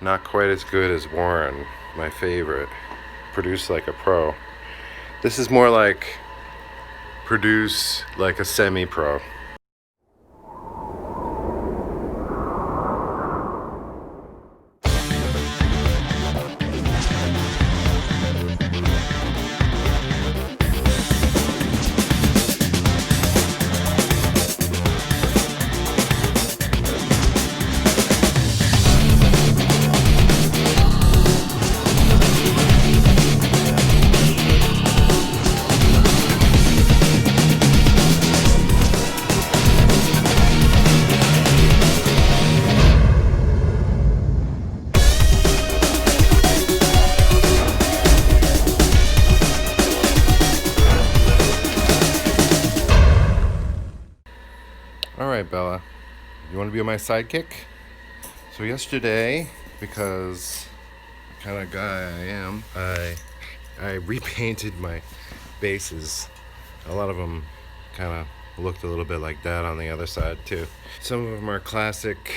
Not quite as good as Warren, my favorite. Produce like a pro. This is more like produce like a semi-pro. Alright, Bella, you want to be my sidekick? So yesterday, because the kind of guy I am, I repainted my bases. A lot of them kind of looked a little bit like that on the other side too. Some of them are classic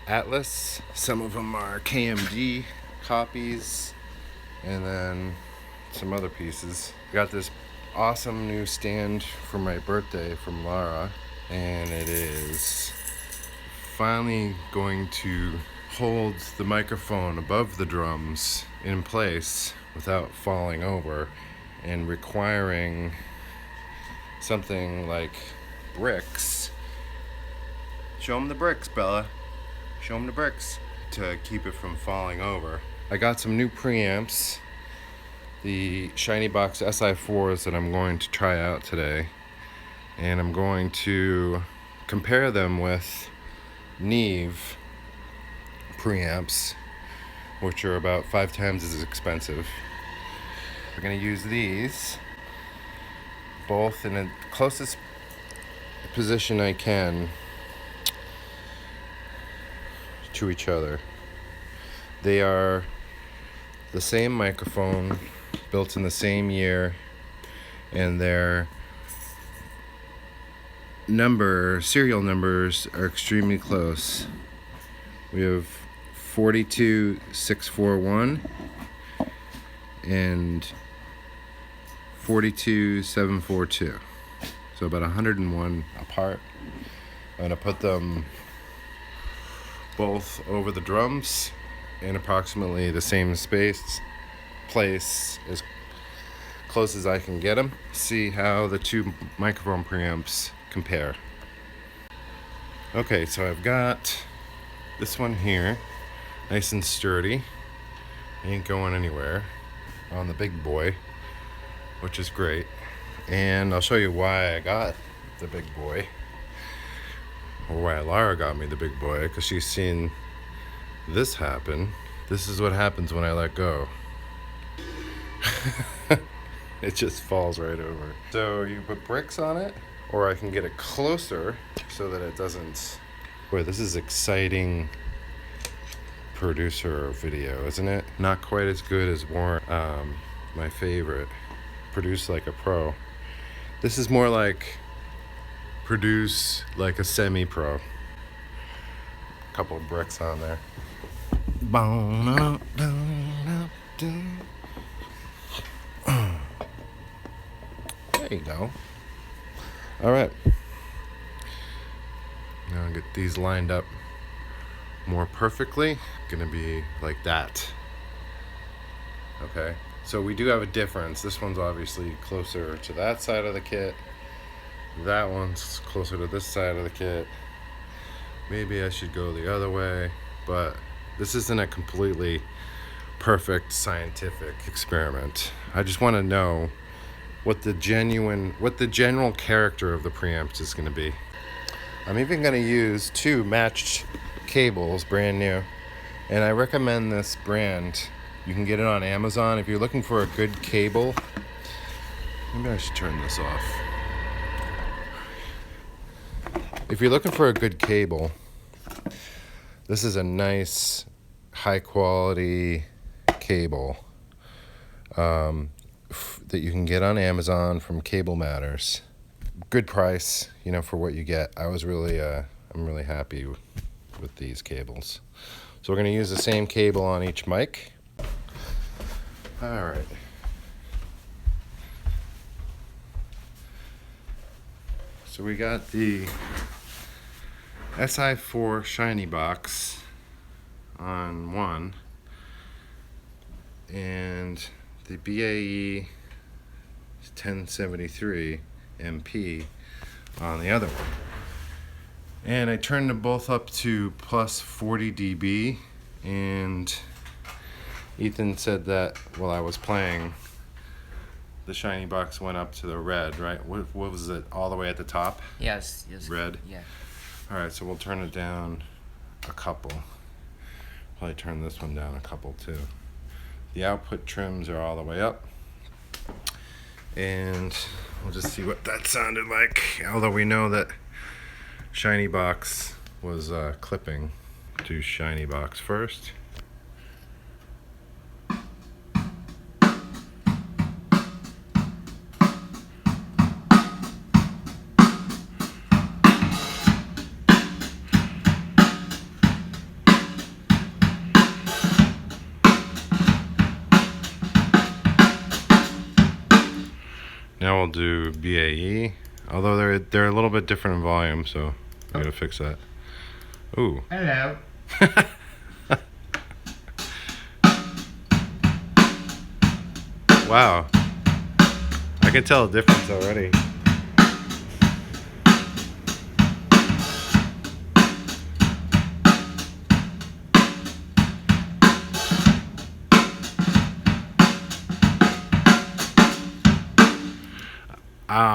Atlas, some of them are KMD copies, and then some other pieces. Got this awesome new stand for my birthday from Lara, and it is finally going to hold the microphone above the drums in place without falling over, and requiring something like bricks. Show them the bricks, Bella. Show them the bricks to keep it from falling over. I got some new preamps, the Shiny Box Si4s that I'm going to try out today, and I'm going to compare them with Neve preamps, which are about 5 times as expensive. We're going to use these both in the closest position I can to each other. They are the same microphone, built in the same year, and their serial numbers are extremely close. We have 42641 and 42742, so about 101 apart. I'm gonna put them both over the drums in approximately the same place, as close as I can get them. See how the two microphone preamps compare. Okay, so I've got this one here, nice and sturdy, ain't going anywhere on the big boy, which is great. And I'll show you why I got the big boy, or why Lara got me the big boy, because she's seen this happen. This is what happens when I let go. It just falls right over. So you put bricks on it, or I can get it closer so that it doesn't. Boy, this is exciting producer video, isn't it? Not quite as good as Warren, my favorite. Produce like a pro. This is more like produce like a semi-pro. Couple of bricks on there. There you go. All right. Now I'll get these lined up more perfectly. Gonna be like that. Okay. So we do have a difference. This one's obviously closer to that side of the kit. That one's closer to this side of the kit. Maybe I should go the other way, but this isn't a completely perfect scientific experiment. I just want to know what the general character of the preamps is going to be. I'm even going to use 2 matched cables, brand new, and I recommend this brand. You can get it on Amazon if you're looking for a good cable. Maybe I should turn this off. If you're looking for a good cable, this is a nice, high quality cable that you can get on Amazon from Cable Matters. Good price, for what you get. I'm really happy with these cables. So we're going to use the same cable on each mic. All right. So we got the Si4 shiny box on one and the BAE 1073 MP on the other one. And I turned them both up to plus 40 dB, and Ethan said that while I was playing, the shiny box went up to the red, right? What was it, all the way at the top? Yes. Red? Yeah. All right, so we'll turn it down a couple. Probably turn this one down a couple too. The output trims are all the way up. And we'll just see what that sounded like, although we know that shiny box was clipping. Do shiny box first. Now we'll do BAE, although they're a little bit different in volume, so I gotta fix that. Ooh. Hello. Wow. I can tell a difference already.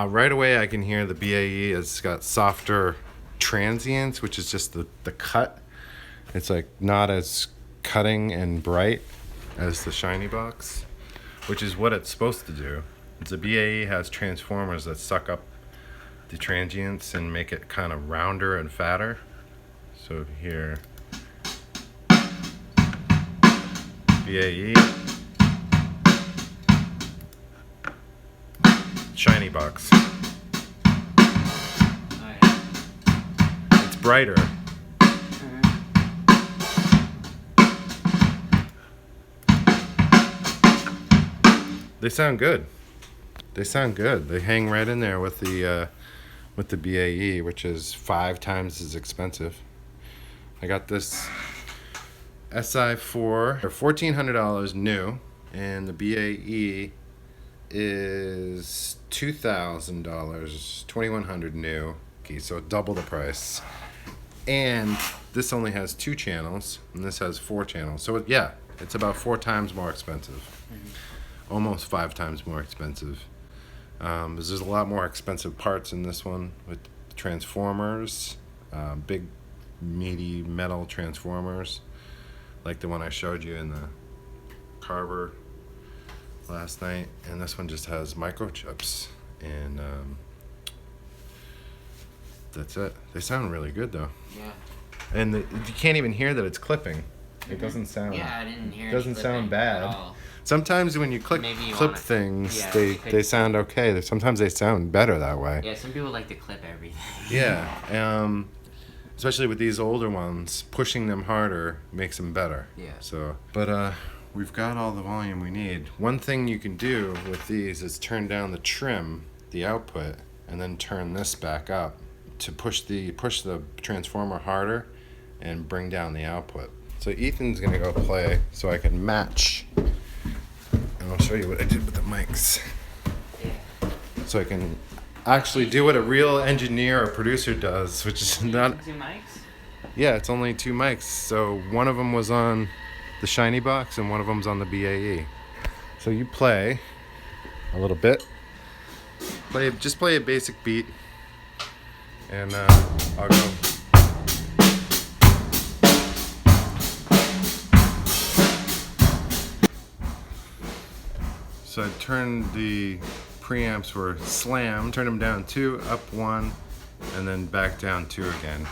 Right away I can hear the BAE. It's got softer transients, which is just the cut. It's like not as cutting and bright as the shiny box, which is what it's supposed to do. The BAE has transformers that suck up the transients and make it kind of rounder and fatter. So here, BAE, shiny box. It's brighter. They sound good. They sound good. They hang right in there with the BAE, which is 5 times as expensive. I got this Si4 for $1,400 new, and the BAE is $2,000, $2,100 new. Okay, so double the price. And this only has 2 channels, and this has 4 channels. So yeah, it's about 4 times more expensive. Almost 5 times more expensive. There's a lot more expensive parts in this one with transformers, big meaty metal transformers, like the one I showed you in the Carver last night. And this one just has microchips, and that's it. They sound really good though. Yeah. And you can't even hear that it's clipping. It doesn't sound. Yeah, I didn't hear. It doesn't sound bad. Sometimes when you clip things, yeah, they sound okay. Sometimes they sound better that way. Yeah, some people like to clip everything. Yeah, especially with these older ones, pushing them harder makes them better. Yeah. So, but we've got all the volume we need. One thing you can do with these is turn down the trim, the output, and then turn this back up to push the transformer harder and bring down the output. So Ethan's gonna go play so I can match. And I'll show you what I did with the mics. Yeah. So I can actually do what a real engineer or producer does, which is not... 2 mics? Yeah, it's only 2 mics. So one of them was on the shiny box and one of them's on the BAE. So you play a little bit. Just play a basic beat. And I'll go... So I turned the preamps were slammed, turned them down 2, up 1, and then back down 2 again.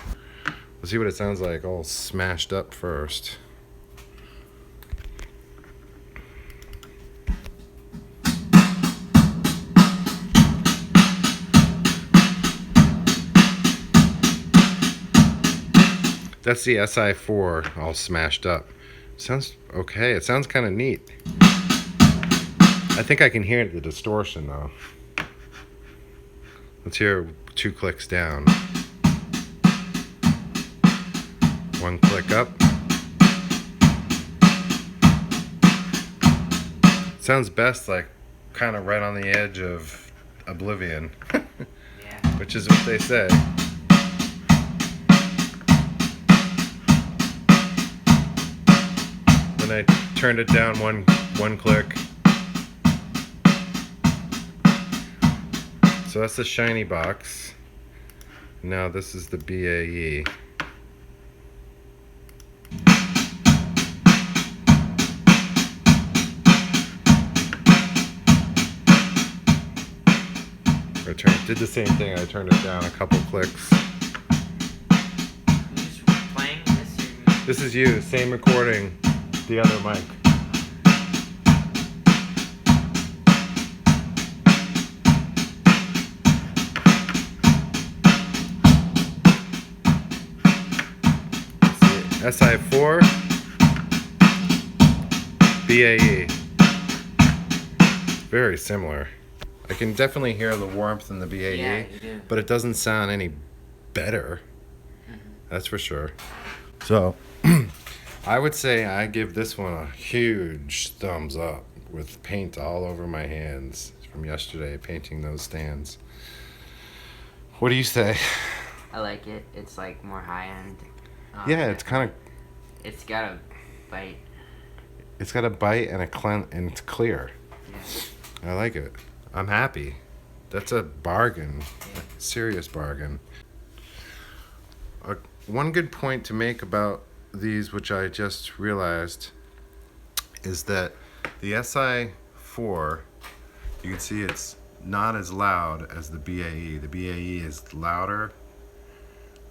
Let's see what it sounds like all smashed up first. That's the Si4 all smashed up. Sounds okay. It sounds kind of neat. I think I can hear the distortion though. Let's hear 2 clicks down. 1 click up. Sounds best like kind of right on the edge of oblivion. Yeah. Which is what they say. Then I turned it down one click. So that's the shiny box. Now this is the BAE. Did the same thing. I turned it down a couple clicks. Who's playing this? This is you. Same recording. The other mic. Si4 BAE. Very similar. I can definitely hear the warmth in the BAE, Yeah, you do. but it doesn't sound any better. That's for sure. So, I would say I give this one a huge thumbs up with paint all over my hands from yesterday painting those stands. What do you say? I like it. It's like more high end. Yeah, it's kind of. It's got a bite. It's got a bite and and it's clear. Yeah. I like it. I'm happy. That's a bargain. Yeah. A serious bargain. One good point to make about these, which I just realized, is that the Si4, you can see it's not as loud as the BAE. The BAE is louder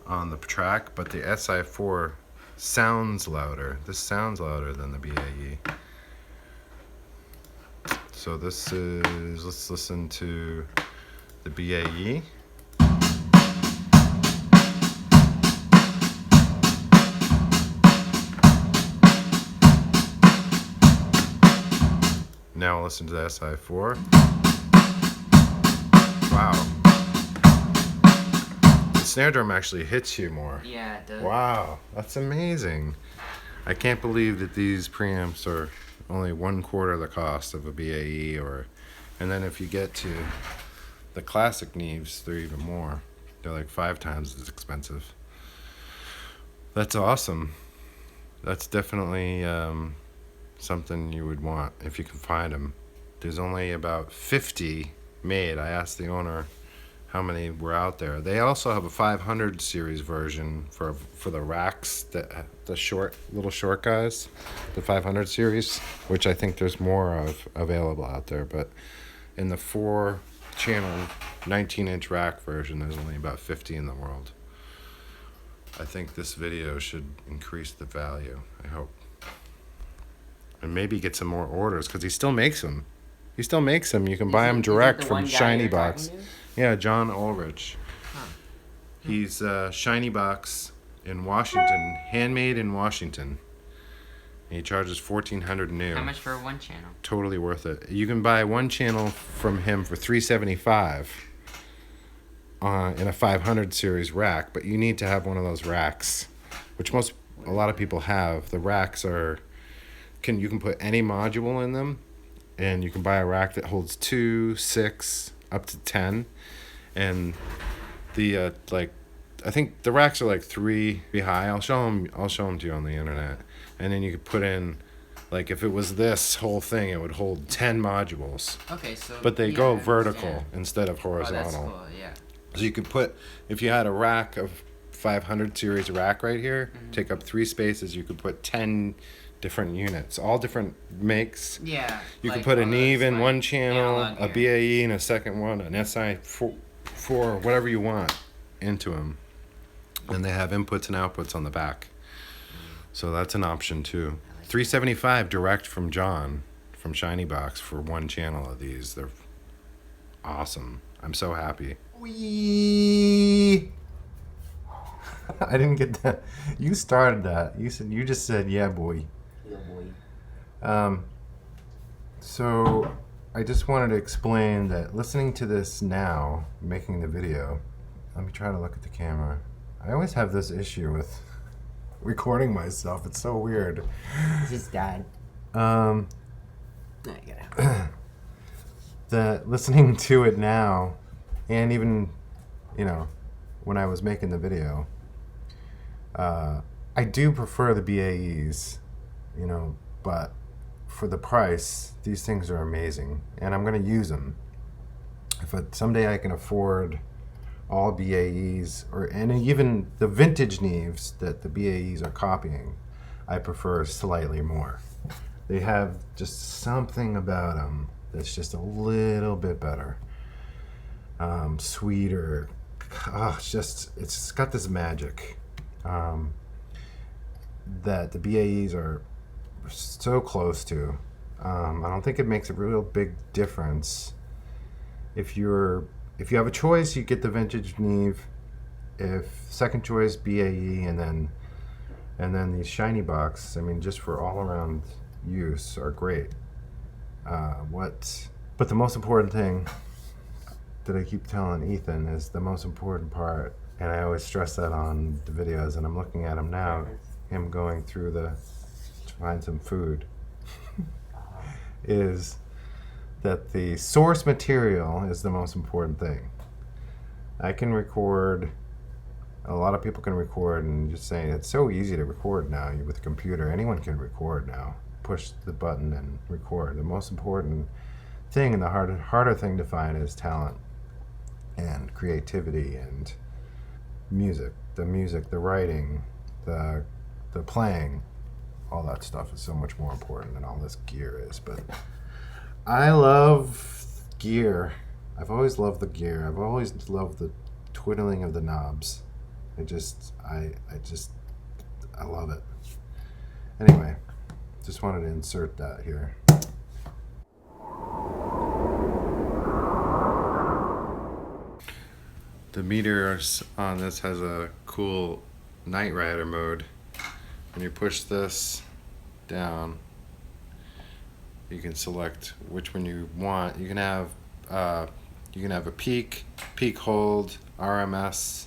on the track, but the Si4 sounds louder. This sounds louder than the BAE. So this is, let's listen to the BAE. Now we'll listen to the Si4. Wow. The snare drum actually hits you more. Yeah, it does. Wow, that's amazing. I can't believe that these preamps are only 1/4 the cost of a BAE, and then if you get to the classic Neves, they're even more. They're like 5 times as expensive. That's awesome. That's definitely something you would want if you can find them. There's only about 50 made. I asked the owner how many were out there. They also have a 500 series version for the racks, the little short guys, the 500 series, which I think there's more of available out there. But in the 4-channel 19-inch rack version, there's only about 50 in the world. I think this video should increase the value. I hope. And maybe get some more orders, because he still makes them. He still makes them. You can buy them direct from Shiny Box. Yeah, John Ulrich. Huh. He's Shiny Box in Washington, handmade in Washington. And he charges $1,400 new. How much for 1 channel? Totally worth it. You can buy 1 channel from him for $375 in a 500 series rack, but you need to have one of those racks, which a lot of people have. The racks are. You can put any module in them, and you can buy a rack that holds 2, 6, up to 10, and the I think the racks are like 3 feet high. I'll show them to you on the internet, and then you could put in, like, if it was this whole thing, it would hold 10 modules. Okay, so. But they go I vertical understand. instead of Oh, horizontal. that's cool. Yeah. So you could put, if you had a rack of 500 series rack right here, take up 3 spaces, you could put 10 different units, all different makes. Yeah. You like could put a all Neve those, in like, one channel, analog a gear. BAE in a second one, an Si4, whatever you want into them. And they have inputs and outputs on the back. So that's an option too. $375 direct from John from Shiny Box for 1 channel of these. They're awesome. I'm so happy. Whee! I didn't get that. You started that. You just said, yeah, boy. Yeah, boy. So I just wanted to explain that listening to this now, making the video, let me try to look at the camera. I always have this issue with recording myself. It's so weird. It's just died. Um, No, you gotta. that listening to it now, and even, when I was making the video, I do prefer the BAEs, but for the price, these things are amazing, and I'm going to use them. If someday I can afford all BAEs, and even the vintage Neves that the BAEs are copying, I prefer slightly more. They have just something about them that's just a little bit better, sweeter. It's got this magic that the BAEs are so close to. I don't think it makes a real big difference. If you have a choice, you get the vintage Neve. If second choice, BAE, and then these shiny box. I mean, just for all around use are great. But the most important thing that I keep telling Ethan is the most important part, and I always stress that on the videos, and I'm looking at him now, him going through to find some food, is that the source material is the most important thing. I can record, a lot of people can record, and just saying it's so easy to record now with a computer. Anyone can record now. Push the button and record. The most important thing and the harder thing to find is talent and creativity and music. The music, the writing, the playing, all that stuff is so much more important than all this gear is. But I love gear. I've always loved the gear. I've always loved the twiddling of the knobs. I love it. Anyway, just wanted to insert that here. The meter on this has a cool Night Rider mode. When you push this down, you can select which one you want. You can have a peak hold, RMS,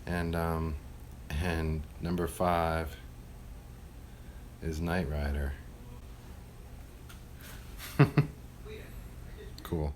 and number 5 is Night Rider. Cool.